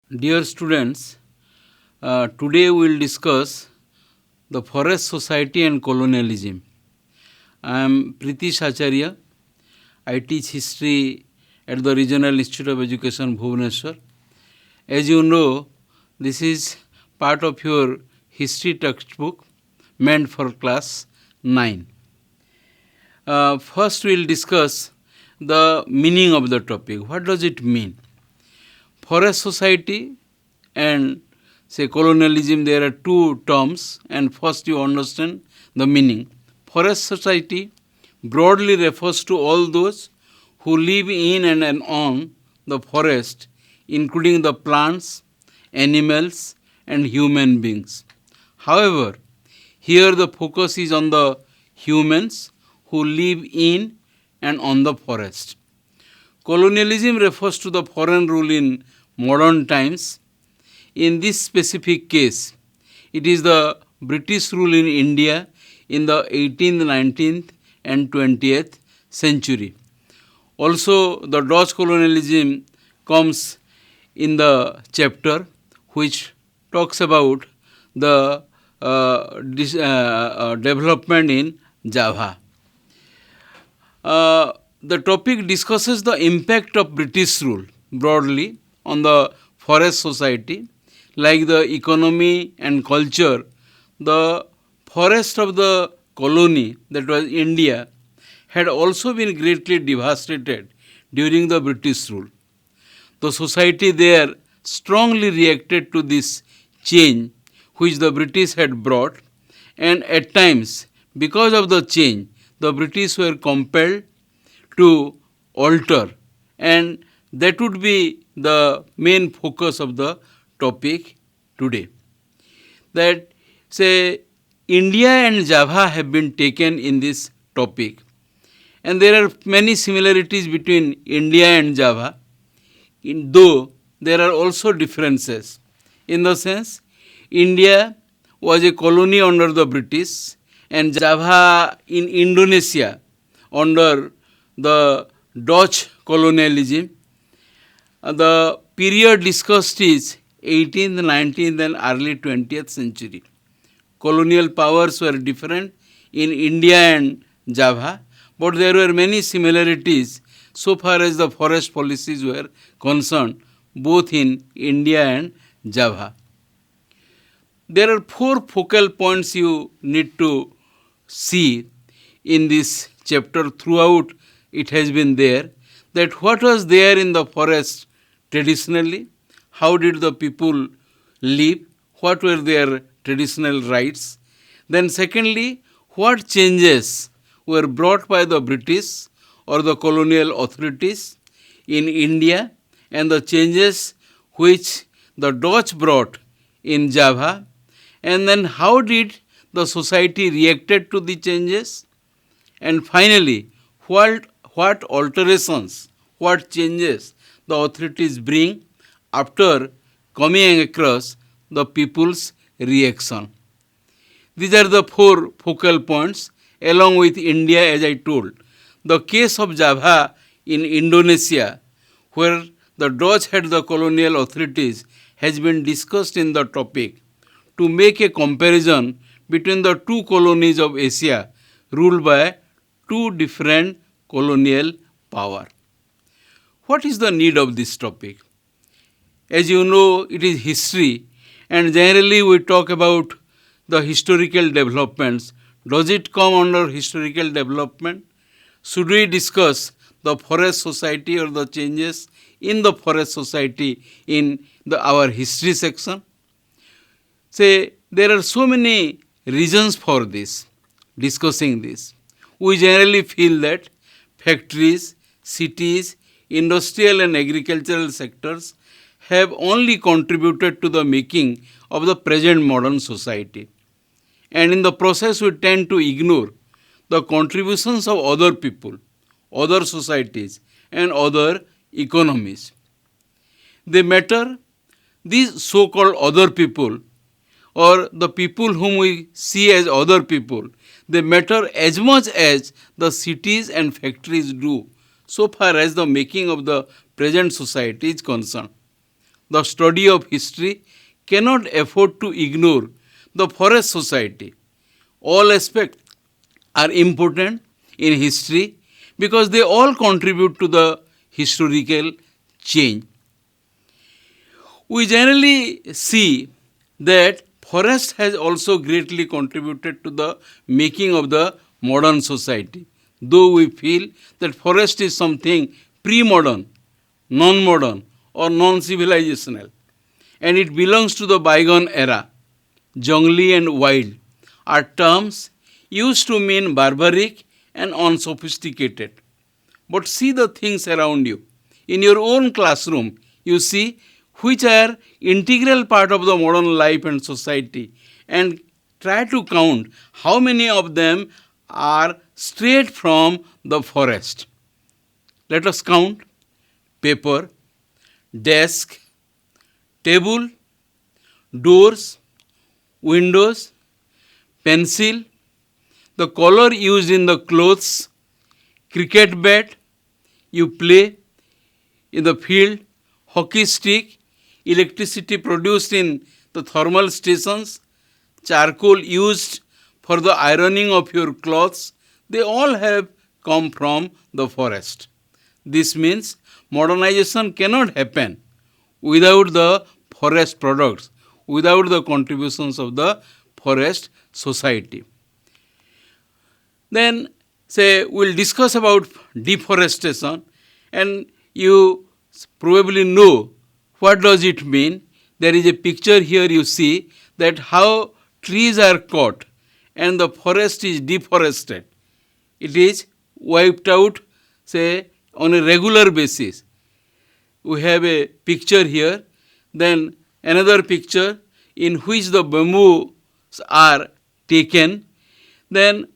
Dear students, today we will discuss the forest society and colonialism. I am Pritish Acharya. I teach history at the Regional Institute of Education, Bhubaneswar. As you know, this is part of your history textbook meant for class 9. First, we will discuss the meaning of the topic. What does it mean? Forest society and say colonialism, there are two terms, and first you understand the meaning. Forest society broadly refers to all those who live in and on the forest, including the plants, animals, and human beings. However, here the focus is on the humans who live in and on the forest. Colonialism refers to the foreign rule in modern times. In this specific case, it is the British rule in India in the 18th, 19th, and 20th century. Also, the Dutch colonialism comes in the chapter which talks about the development in Java. The topic discusses the impact of British rule broadly on the forest society, like the economy and culture. The forest of the colony, that was India, had also been greatly devastated during the British rule. The society there strongly reacted to this change which the British had brought, and at times, because of the change, the British were compelled to alter, and that would be the main focus of the topic today. That say India and Java have been taken in this topic, and there are many similarities between India and Java, though there are also differences. In the sense, India was a colony under the British, and Java in Indonesia under the Dutch colonialism. The period discussed is 18th, 19th, and early 20th century. Colonial powers were different in India and Java, but there were many similarities so far as the forest policies were concerned, both in India and Java. There are four focal points you need to see in this chapter. Throughout it has been there, that what was there in the forest traditionally, how did the people live, what were their traditional rights. Then secondly, what changes were brought by the British or the colonial authorities in India, and the changes which the Dutch brought in Java, and then how did the society reacted to the changes, and finally what alterations, what changes the authorities bring after coming across the people's reaction. These are the four focal points, along with India, as I told. The case of Java in Indonesia, where the Dutch had the colonial authorities, has been discussed in the topic to make a comparison between the two colonies of Asia ruled by two different colonial power. What is the need of this topic? As you know, it is history, and generally we talk about the historical developments. Does it come under historical development? Should we discuss the forest society or the changes in the forest society in our history section? Say, there are so many reasons for this, discussing this. We generally feel that factories, cities, industrial and agricultural sectors have only contributed to the making of the present modern society. And in the process, we tend to ignore the contributions of other people, other societies, and other economies. They matter, these so-called other people, or the people whom we see as other people, they matter as much as the cities and factories do, so far as the making of the present society is concerned. the study of history cannot afford to ignore the forest society. All aspects are important in history because they all contribute to the historical change. We generally see that forest has also greatly contributed to the making of the modern society, though we feel that forest is something pre-modern, non-modern or non-civilizational, and it belongs to the bygone era. Jungly and wild are terms used to mean barbaric and unsophisticated. But see the things around you. In your own classroom, you see which are integral part of the modern life and society, and try to count how many of them are straight from the forest. Let us count: paper, desk, table, doors, windows, pencil, the color used in the clothes, cricket bat you play in the field, hockey stick, electricity produced in the thermal stations, charcoal used for the ironing of your clothes, they all have come from the forest. This means modernization cannot happen without the forest products, without the contributions of the forest society. Then say we'll discuss about deforestation, and you probably know what does it mean. There is a picture here, you see that how trees are cut and the forest is deforested. It is wiped out, say, on a regular basis. We have a picture here, then another picture in which the bamboos are taken. Then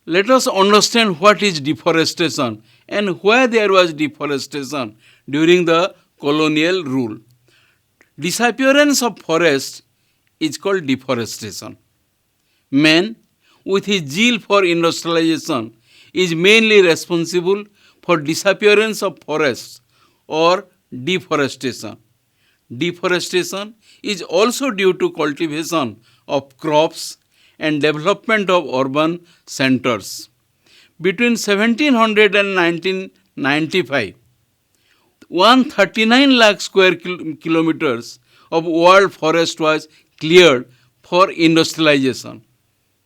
let us understand what is deforestation and why there was deforestation during the colonial rule. Disappearance of forest is called deforestation. Man, with his zeal for industrialization, is mainly responsible for disappearance of forests or deforestation. Deforestation is also due to cultivation of crops and development of urban centers. Between 1700 and 1995, 139 lakh square kilometers of world forest was cleared for industrialization.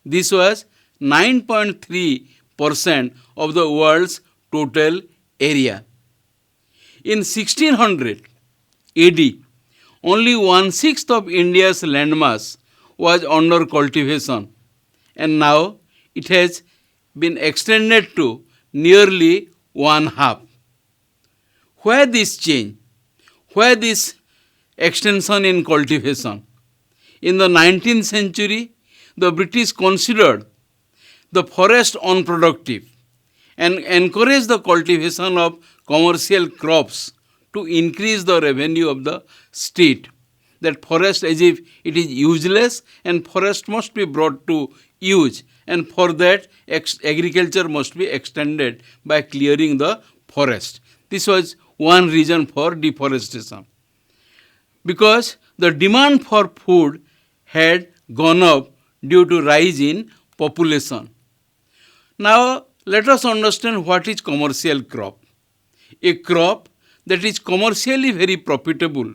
This was 9.3% of the world's total area. In 1600 AD, only 1/6 of India's landmass was under cultivation, and now it has been extended to nearly one half. Why this change? Why this extension in cultivation? In the 19th century, the British considered the forest unproductive and encouraged the cultivation of commercial crops to increase the revenue of the state. That forest, as if it is useless, and forest must be brought to use, and for that agriculture must be extended by clearing the forest. This was one reason for deforestation, because the demand for food had gone up due to rise in population. Now let us understand what is commercial crop. A crop that is commercially very profitable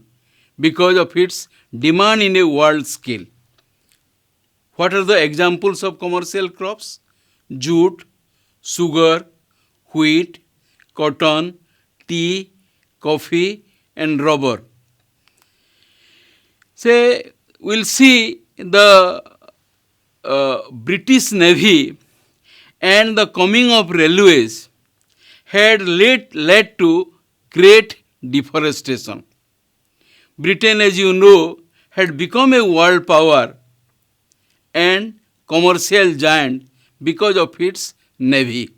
because of its demand in a world scale. What are the examples of commercial crops? Jute, sugar, wheat, cotton, tea, coffee, and rubber. Say, we'll see the British Navy and the coming of railways had led to great deforestation. Britain, as you know, had become a world power and commercial giant because of its navy.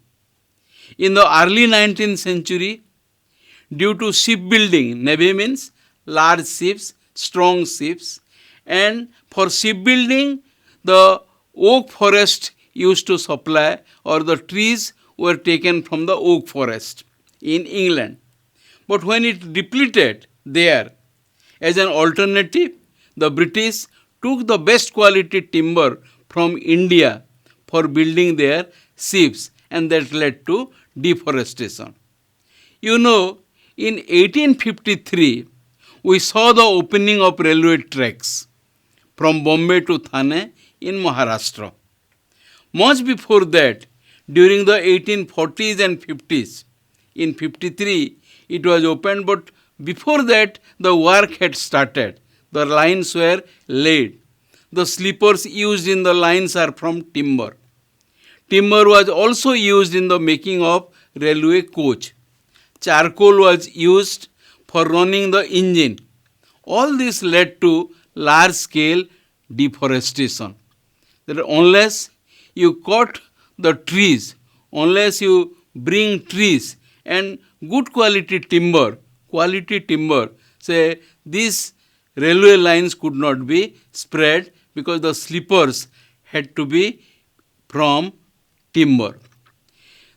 In the early 19th century, due to shipbuilding, navy means large ships, strong ships, and for shipbuilding, the oak forest used to supply, or the trees were taken from the oak forest in England. But when it depleted there, As an alternative, the British took the best quality timber from India for building their ships, and that led to deforestation. You know, in 1853, we saw the opening of railway tracks from Bombay to Thane in Maharashtra. Much before that, during the 1840s and 50s, in 53, it was opened, but before that, the work had started. The lines were laid. The sleepers used in the lines are from timber. Timber was also used in the making of railway coach. Charcoal was used for running the engine. All this led to large scale deforestation. That unless you cut the trees, unless you bring trees and good quality timber, say these railway lines could not be spread because the sleepers had to be from timber.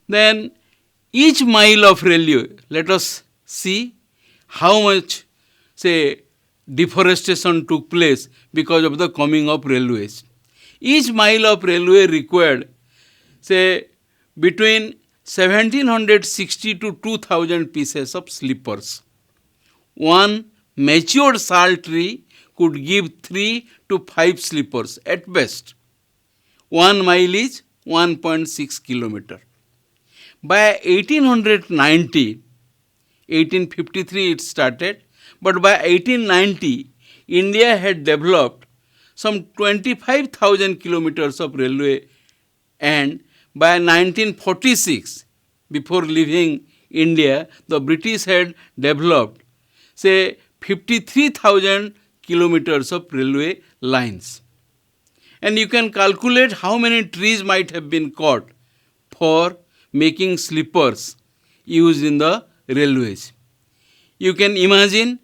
Then each mile of railway, let us see how much, say, deforestation took place because of the coming of railways. Each mile of railway required, say, between 1760 to 2000 pieces of sleepers. One matured sal tree could give 3 to 5 sleepers at best. 1 mile is 1.6 kilometer. By 1890, 1853 it started, but by 1890, India had developed some 25,000 kilometers of railway, and by 1946, before leaving India, the British had developed, say, 53,000 kilometers of railway lines. And you can calculate how many trees might have been cut for making sleepers used in the railways. You can imagine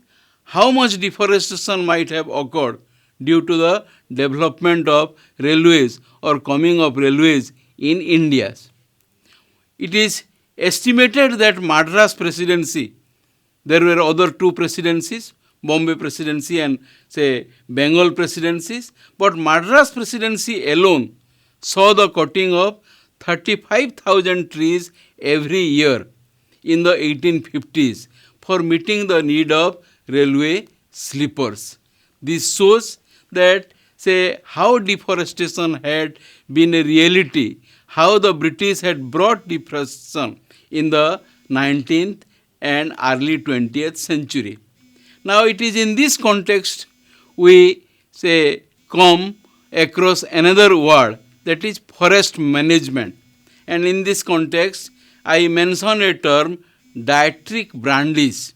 how much deforestation might have occurred due to the development of railways or coming of railways in India. It is estimated that Madras presidency, there were other two presidencies, Bombay presidency and say Bengal presidencies, but Madras presidency alone saw the cutting of 35,000 trees every year in the 1850s for meeting the need of railway sleepers. This shows that, say, how deforestation had been a reality, how the British had brought deforestation in the 19th and early 20th century. Now it is in this context we say come across another word, that is forest management. And in this context I mention a term, Dietrich Brandis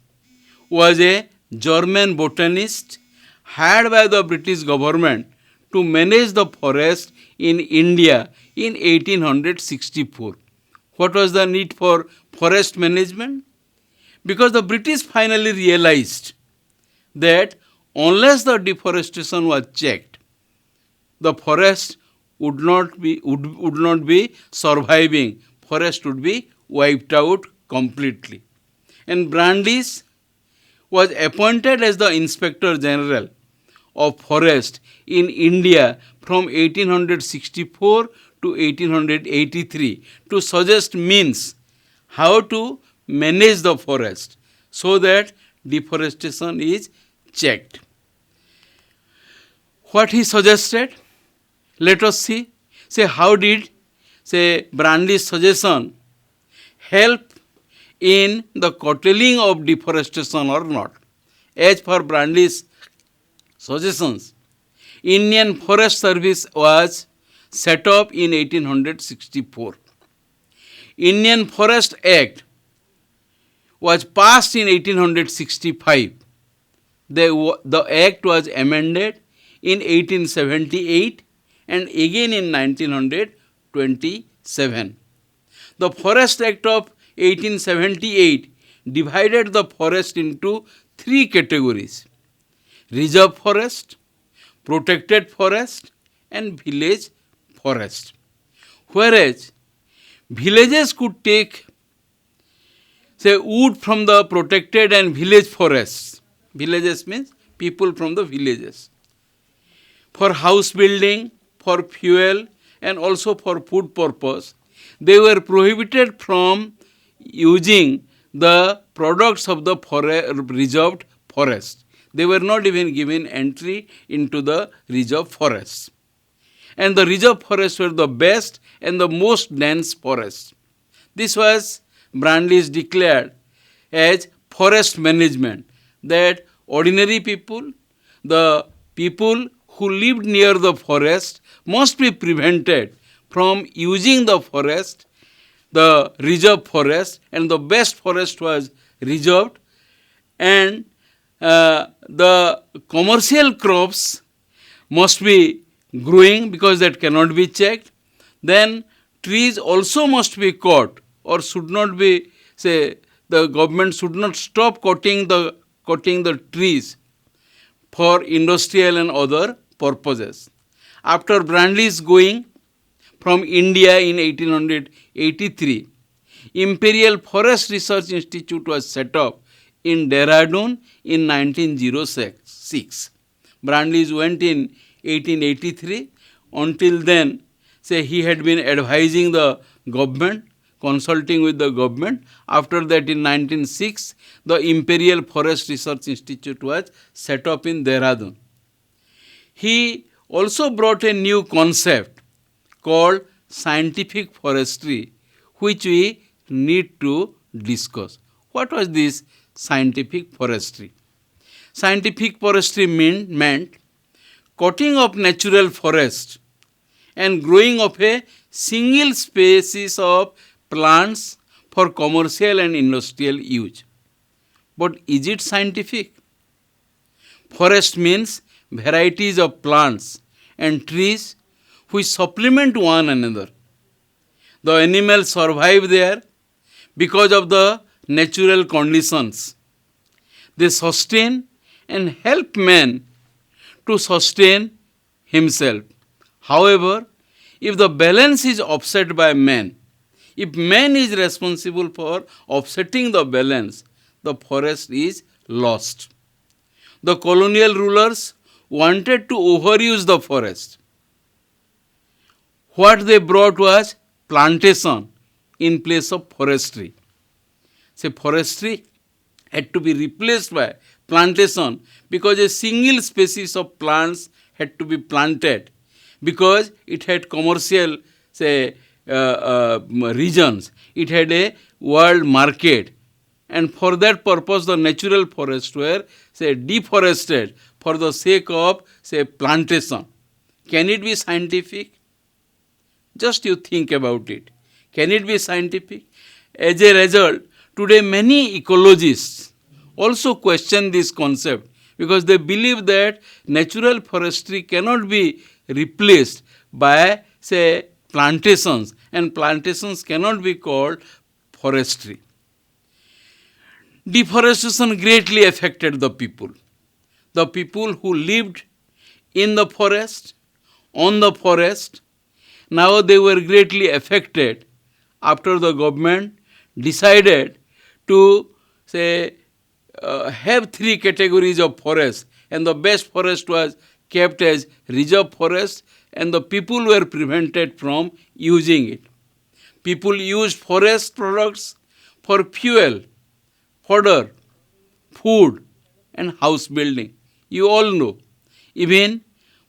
was a German botanist hired by the British government to manage the forest in India in 1864. What was the need for forest management? Because the British finally realized that unless the deforestation was checked, the forest would not be surviving. Forest would be wiped out completely. And Brandis was appointed as the Inspector General of Forest in India from 1864 to 1883 to suggest means how to manage the forest so that deforestation is checked. What he suggested? Let us see. Say how did, say, Brandis' suggestion help in the curtailing of deforestation or not? As per Brandis' suggestions, Indian Forest Service was set up in 1864. Indian Forest Act was passed in 1865. The Act was amended in 1878 and again in 1927. The Forest Act of 1878 divided the forest into three categories: reserve forest, protected forest and village forest. Whereas villages could take, say, wood from the protected and village forests. Villages means people from the villages. For house building, for fuel, and also for food purpose, they were prohibited from using the products of the reserved forest. They were not even given entry into the reserved forests. And the reserve forests were the best and the most dense forests. This was Brandeis declared as forest management, that ordinary people, the people who lived near the forest, must be prevented from using the forest, the reserve forest, and the best forest was reserved, and the commercial crops must be growing because that cannot be checked. Then trees also must be cut, or should not be, say, the government should not stop cutting the trees for industrial and other purposes. After Brandeis going from India in 1883, Imperial Forest Research Institute was set up in Dehradun in 1906. Brandeis went in 1883. Until then, say, he had been advising the government, consulting with the government. After that, in 1906, the Imperial Forest Research Institute was set up in Dehradun. He also brought a new concept called scientific forestry, which we need to discuss. What was this scientific forestry? Scientific forestry meant cutting of natural forest and growing of a single species of plants for commercial and industrial use. But is it scientific? Forest means varieties of plants and trees which supplement one another. The animals survive there because of the natural conditions. They sustain and help man to sustain himself. However, if the balance is upset by man, if man is responsible for upsetting the balance, the forest is lost. The colonial rulers wanted to overuse the forest. What they brought was plantation in place of forestry. Say, forestry had to be replaced by plantation because a single species of plants had to be planted, because it had commercial, say, regions. It had a world market, and for that purpose the natural forests were, say, deforested for the sake of, say, plantation. Can it be scientific? Just you think about it. Can it be scientific? As a result, today many ecologists also question this concept, because they believe that natural forestry cannot be replaced by, say, plantations, and plantations cannot be called forestry. Deforestation greatly affected the people. The people who lived in the forest, on the forest, now they were greatly affected after the government decided to, say, have three categories of forest, and the best forest was kept as reserve forest, and the people were prevented from using it. People used forest products for fuel, fodder, food, and house building. You all know. Even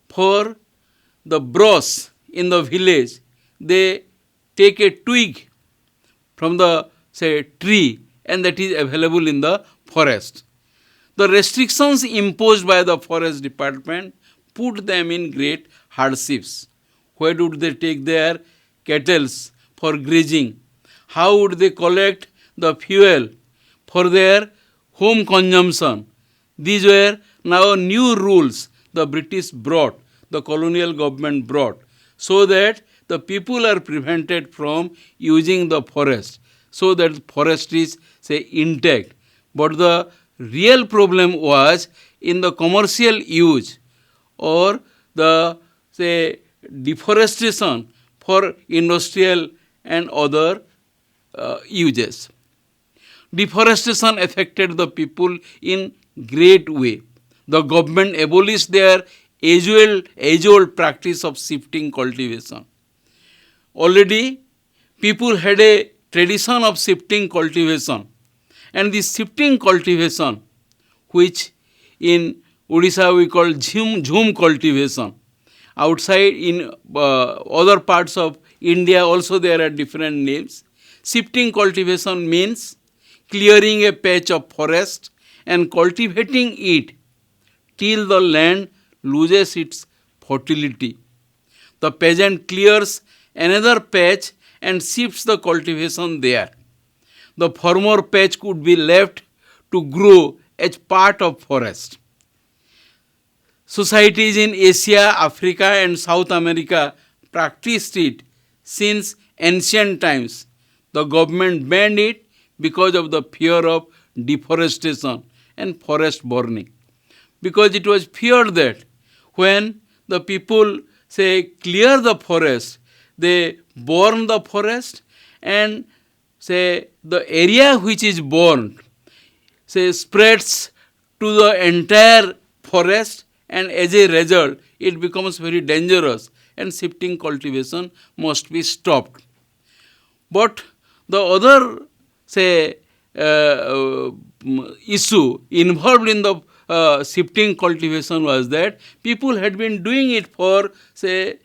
for the bros in the village, they take a twig from the, say, tree, and that is available in the forest. The restrictions imposed by the forest department put them in great hardships. Where would they take their cattle for grazing? How would they collect the fuel for their home consumption? These were now new rules the British brought, the colonial government brought, so that the people are prevented from using the forest, so that forest is, say, intact. But the real problem was in the commercial use, or the, say, deforestation for industrial and other uses. Deforestation affected the people in great way. the government abolished their age-old practice of shifting cultivation. Already, people had a tradition of shifting cultivation, and this shifting cultivation, which in Odisha we call jhum cultivation, outside in other parts of India also there are different names. Shifting cultivation means clearing a patch of forest and cultivating it till the land loses its fertility. The peasant clears another patch and shifts the cultivation there. The former patch could be left to grow as part of forest. Societies in Asia, Africa and South America practiced it since ancient times. The government banned it because of the fear of deforestation and forest burning. Because it was feared that when the people say clear the forest, they burn the forest and say the area which is burned say spreads to the entire forest, and as a result it becomes very dangerous and shifting cultivation must be stopped. But the other say issue involved in the shifting cultivation was that people had been doing it for say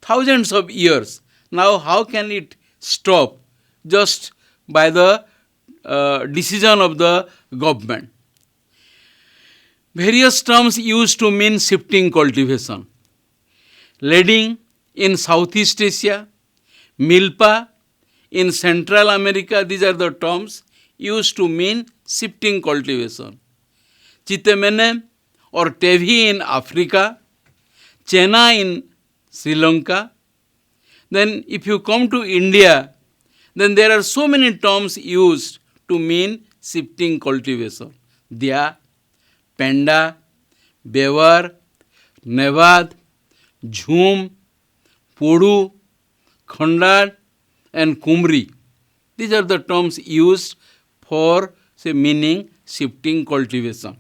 thousands of years. Now how can it stop just by the decision of the government? Various terms used to mean shifting cultivation. Lading in Southeast Asia, milpa in Central America, these are the terms used to mean shifting cultivation. Chitemene or tevi in Africa, chena in Sri Lanka. Then if you come to India, then there are so many terms used to mean shifting cultivation. Dia, Penda, Bevar, Nevad, Jhum, Podu, Khandad and Kumri. These are the terms used for say meaning shifting cultivation.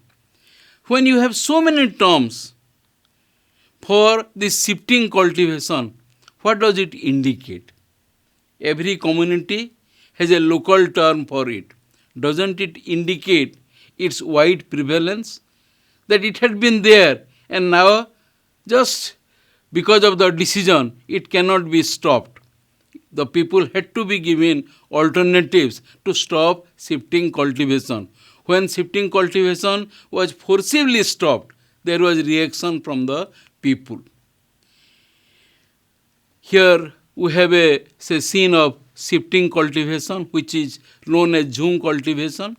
When you have so many terms for this shifting cultivation, what does it indicate? Every community has a local term for it. Doesn't it indicate its wide prevalence? That it had been there and now just because of the decision it cannot be stopped. The people had to be given alternatives to stop shifting cultivation. When shifting cultivation was forcibly stopped, there was reaction from the people. Here we have a scene of shifting cultivation which is known as jhum cultivation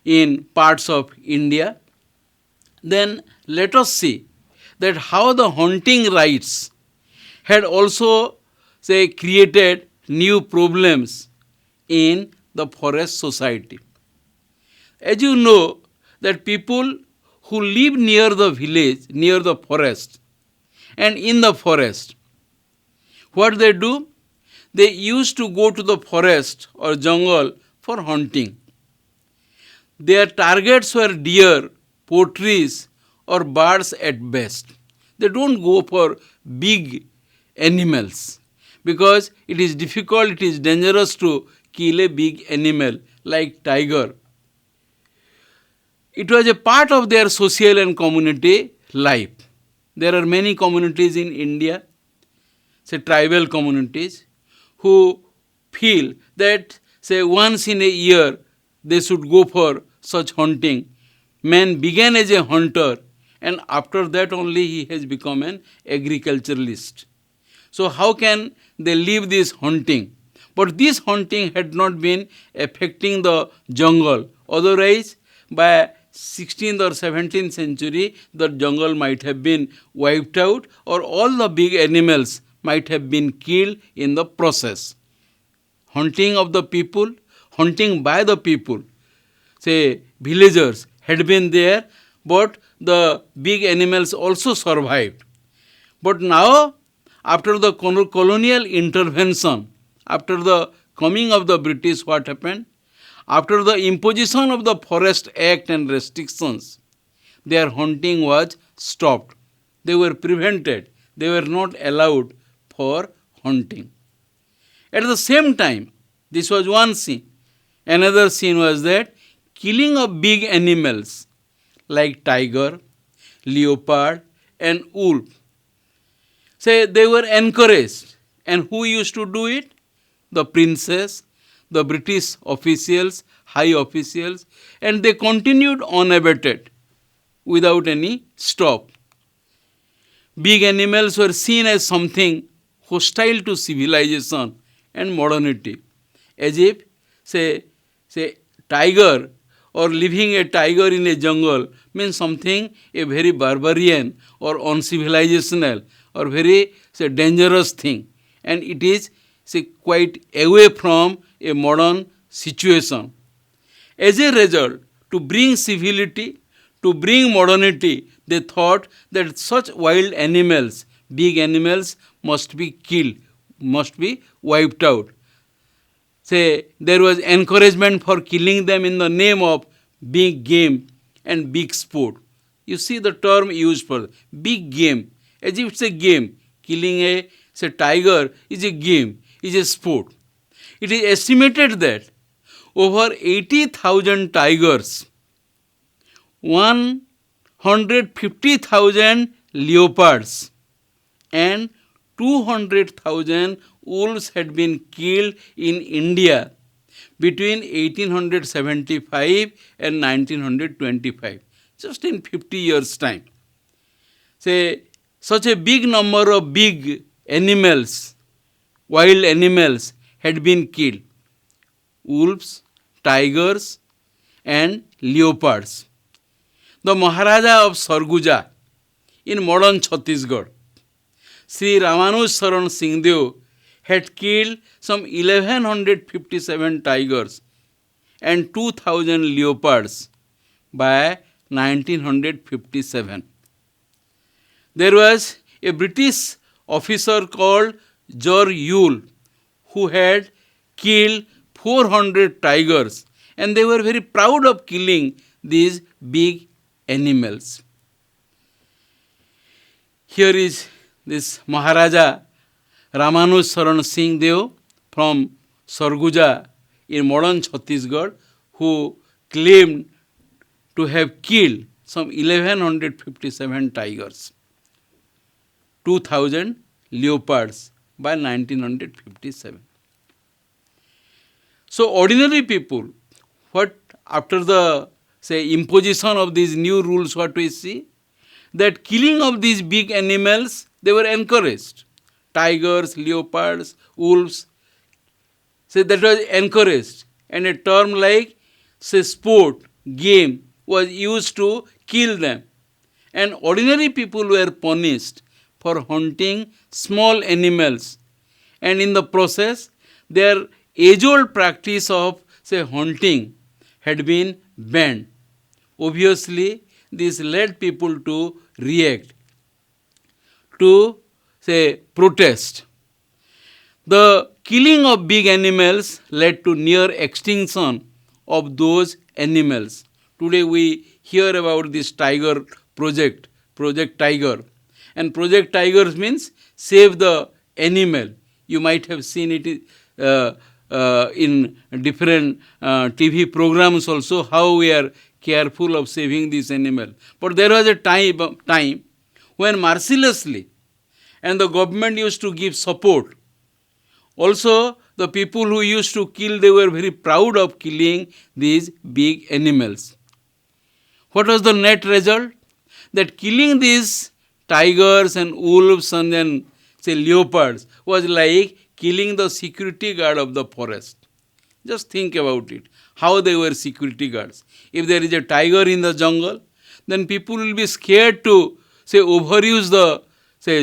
in parts of India. Then let us see that how the hunting rights had also say created new problems in the forest society. As you know that people who live near the village, near the forest and in the forest, what they do? They used to go to the forest or jungle for hunting. Their targets were deer, poultries or birds at best. They don't go for big animals because it is difficult, it is dangerous to kill a big animal like tiger. It was a part of their social and community life. There are many communities in India, say tribal communities, who feel that say once in a year they should go for such hunting. Man began as a hunter and after that only he has become an agriculturalist. So how can they leave this hunting? But this hunting had not been affecting the jungle. Otherwise, by 16th or 17th century, the jungle might have been wiped out or all the big animals might have been killed in the process. Hunting of the people, hunting by the people, say villagers had been there, but the big animals also survived. But now, after the colonial intervention, after the coming of the British, what happened? After the imposition of the Forest Act and restrictions, their hunting was stopped. They were prevented. They were not allowed for hunting. At the same time, this was one scene. Another scene was that killing of big animals like tiger, leopard, and wolf. Say they were encouraged. And who used to do it? The princess, the British officials, high officials, and they continued unabated without any stop. Big animals were seen as something hostile to civilization and modernity, as if, say tiger or living a tiger in a jungle means something a very barbarian or uncivilizational or very dangerous thing, and it is quite away from a modern situation. As a result, to bring civility, to bring modernity, they thought that such wild animals, big animals, must be killed, must be wiped out. There was encouragement for killing them in the name of big game and big sport. You see the term used for big game, as if it's a game. Killing a tiger is a game, is a sport. It is estimated that over 80,000 tigers, 150,000 leopards, and 200,000 wolves had been killed in India between 1875 and 1925, just in 50 years' time. Such a big number of big animals, wild animals, had been killed. Wolves, tigers, and leopards. The Maharaja of Sarguja in modern Chhattisgarh, Sri Ramanuj Saran Singhdeo, had killed some 1157 tigers and 2000 leopards by 1957. There was a British officer called Jor Yule who had killed 400 tigers, and they were very proud of killing these big animals. Here is this Maharaja Ramanuj Saran Singhdeo from Sarguja in modern Chhattisgarh, who claimed to have killed some 1157 tigers, 2000 leopards by 1957. So ordinary people, what after the imposition of these new rules, what we see? That killing of these big animals, they were encouraged. Tigers, leopards, wolves, that was encouraged. And a term like sport, game, was used to kill them. And ordinary people were punished for hunting small animals. And in the process, their age-old practice of hunting had been banned. Obviously, this led people to react, to protest. The killing of big animals led to near extinction of those animals. Today we hear about this tiger project, Project Tiger. And Project Tiger means save the animal. You might have seen it in different TV programs also, how we are careful of saving this animal. But there was a time when mercilessly, and the government used to give support. Also, the people who used to kill, they were very proud of killing these big animals. What was the net result? That killing these tigers and wolves and then leopards was like killing the security guard of the forest. Just think about it, how they were security guards. If there is a tiger in the jungle, then people will be scared to overuse the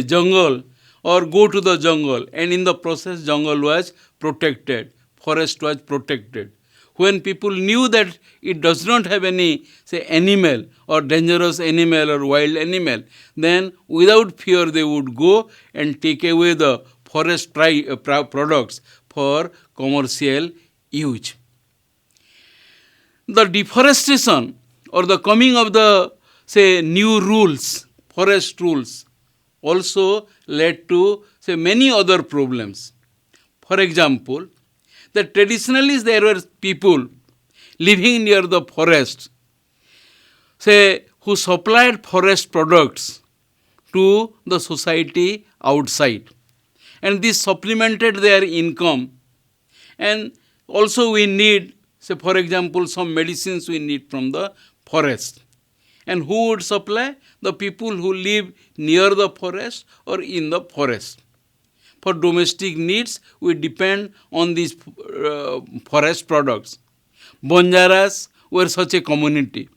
jungle or go to the jungle, and in the process jungle was protected, forest was protected. When people knew that it does not have any animal or dangerous animal or wild animal, then without fear they would go and take away the forest products for commercial use. The deforestation or the coming of the say new rules, forest rules, also led to say many other problems. For example, that traditionally there were people living near the forest, say who supplied forest products to the society outside, and this supplemented their income. And also we need, say for example, some medicines we need from the forest. And who would supply? The people who live near the forest or in the forest. For domestic needs, we depend on these forest products. Banjaras were such a community.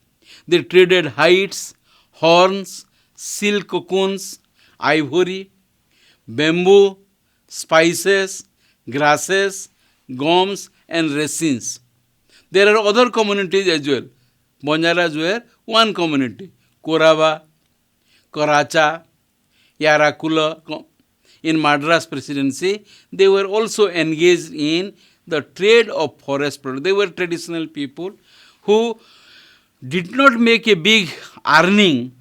They traded hides, horns, silk cocoons, ivory, bamboo, spices, grasses, gums, and resins. There are other communities as well. Banjaras were one community. Koraba, Karacha, Yarakula. In Madras Presidency, they were also engaged in the trade of forest products. They were traditional people who did not make a big earning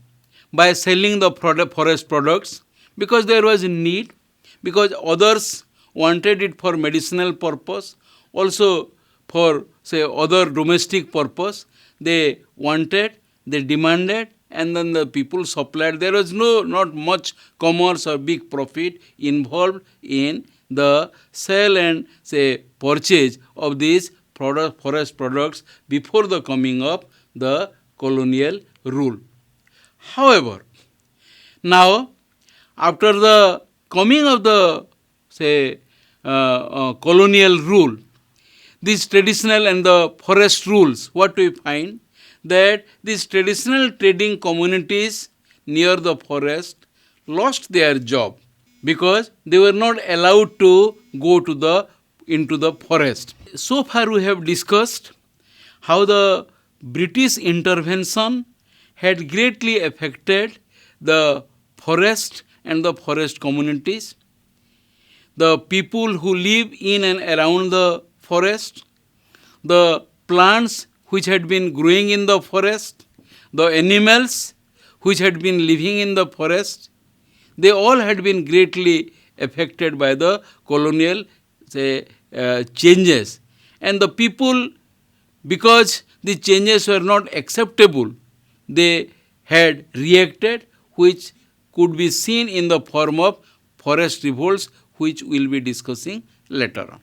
by selling the forest products because there was a need, because others wanted it for medicinal purpose, also for say other domestic purpose. They wanted, they demanded, and then the people supplied. There was not much commerce or big profit involved in the sale and say purchase of these forest products before the coming of the colonial rule. However, now after the coming of the say colonial rule, these traditional and the forest rules, what we find? That these traditional trading communities near the forest lost their job because they were not allowed to go to into the forest. So far we have discussed how the British intervention had greatly affected the forest and the forest communities, the people who live in and around the forest, the plants which had been growing in the forest, the animals which had been living in the forest, they all had been greatly affected by the colonial changes. And the people, because the changes were not acceptable, they had reacted, which could be seen in the form of forest revolts, which we will be discussing later on.